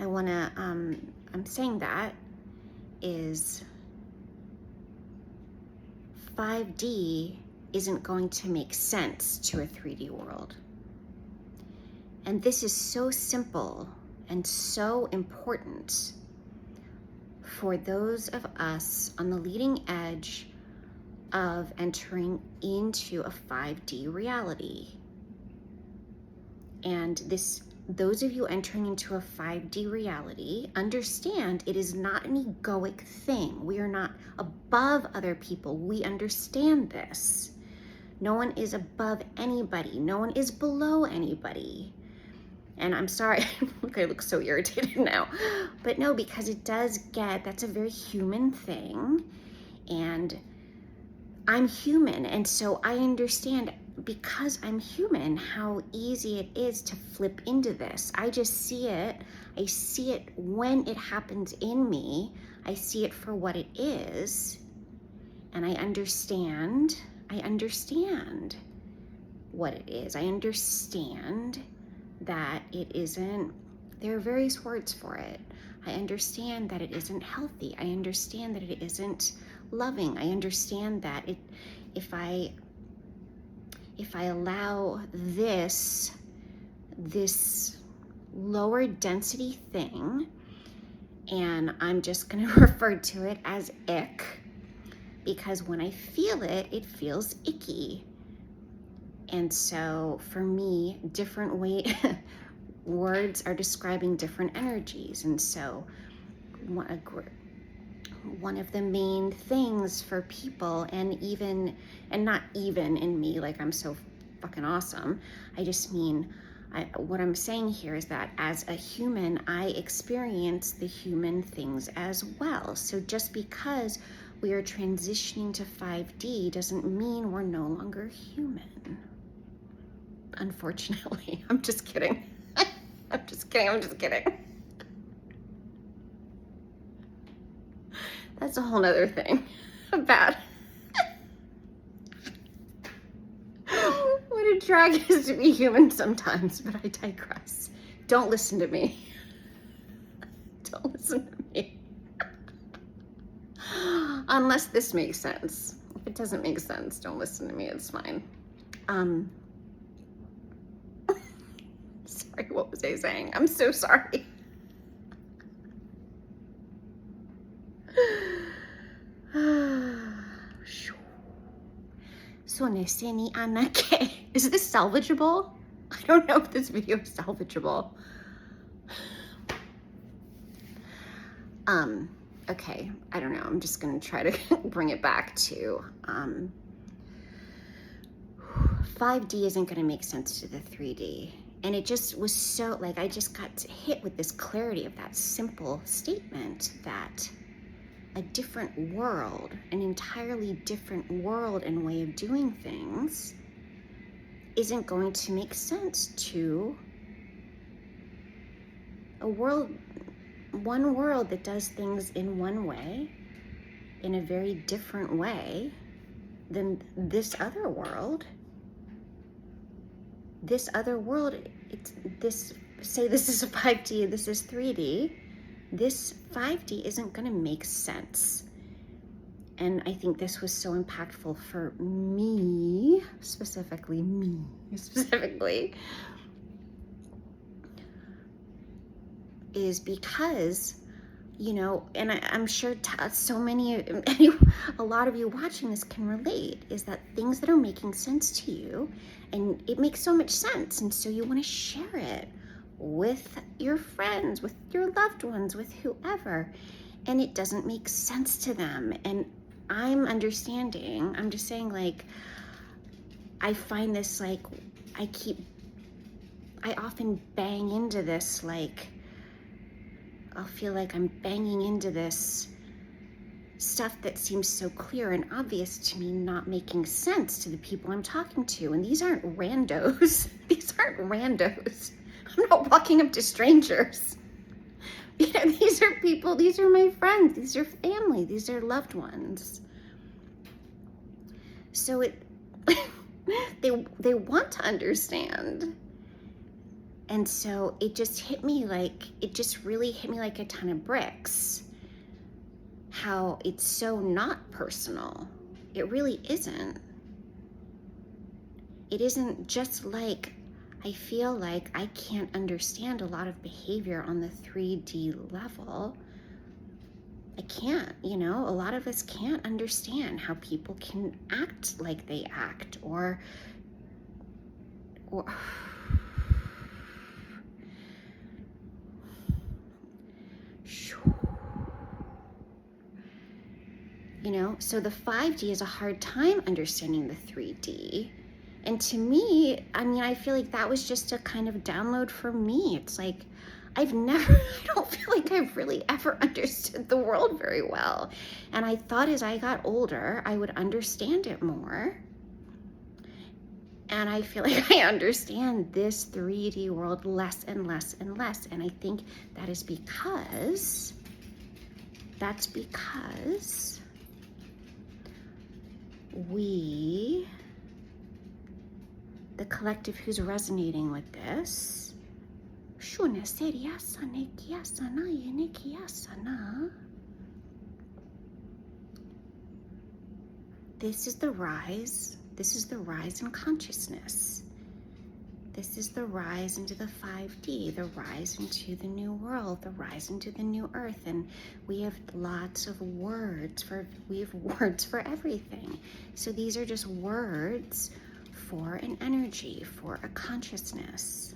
I'm saying that is 5D isn't going to make sense to a 3D world. And this is so simple and so important for those of us on the leading edge of entering into a 5D reality. And those of you entering into a 5D reality, understand it is not an egoic thing. We are not above other people. We understand this. No one is above anybody. No one is below anybody. And I'm sorry, look, I look so irritated now. But no, because that's a very human thing. And I'm human. And so I understand, because I'm human, how easy it is to flip into this. I just see it. I see it when it happens in me. I see it for what it is. And I understand what it is. I understand that it isn't, there are various words for it. I understand that it isn't healthy. I understand that it isn't loving. I understand that if I allow this lower density thing, and I'm just going to refer to it as ick, because when I feel it, it feels icky. And so for me, different words are describing different energies. And so one of the main things for people, and not even in me, like I'm so fucking awesome, I just mean, what I'm saying here is that as a human, I experience the human things as well. So just because we are transitioning to 5D doesn't mean we're no longer human. Unfortunately. I'm just kidding. I'm just kidding. That's a whole nother thing. Bad. What a drag it is to be human sometimes, but I digress. Don't listen to me. Don't listen to me. Unless this makes sense. If it doesn't make sense, don't listen to me. It's fine. Sorry, what was I saying? I'm so sorry. Is this salvageable? I don't know if this video is salvageable. Okay, I don't know. I'm just gonna try to bring it back to 5D isn't gonna make sense to the 3D. And it just was so, like, I just got hit with this clarity of that simple statement that a different world, an entirely different world and way of doing things isn't going to make sense to one world that does things in one way, in a very different way than this other world. This other world, say this is a 5D and this is 3D, this 5D isn't gonna make sense. And I think this was so impactful for me, specifically, is because, you know, and I'm sure a lot of you watching this can relate, is that things that are making sense to you, and it makes so much sense, and so you want to share it with your friends, with your loved ones, with whoever, and it doesn't make sense to them. And I'm understanding, I'm just saying, like, I find this, like, I often bang into this, like, I'll feel like I'm banging into this stuff that seems so clear and obvious to me, not making sense to the people I'm talking to. And these aren't randos. These aren't randos. I'm not walking up to strangers. You know, these are people, these are my friends, these are family, these are loved ones. So they want to understand. And so it just hit me like, it just really hit me like a ton of bricks. How it's so not personal. It really isn't. It isn't, just like I feel like I can't understand a lot of behavior on the 3D level. I can't, a lot of us can't understand how people can act like they act, or so the 5D is a hard time understanding the 3D. And to me, I feel like that was just a kind of download for me. It's like, I don't feel like I've really ever understood the world very well. And I thought as I got older, I would understand it more. And I feel like I understand this 3D world less and less and less. And I think that is because, the collective who's resonating with this, this is the rise. This is the rise in consciousness. This is the rise into the 5D, the rise into the new world, the rise into the new earth. And we have lots of words we have words for everything. So these are just words for an energy, for a consciousness.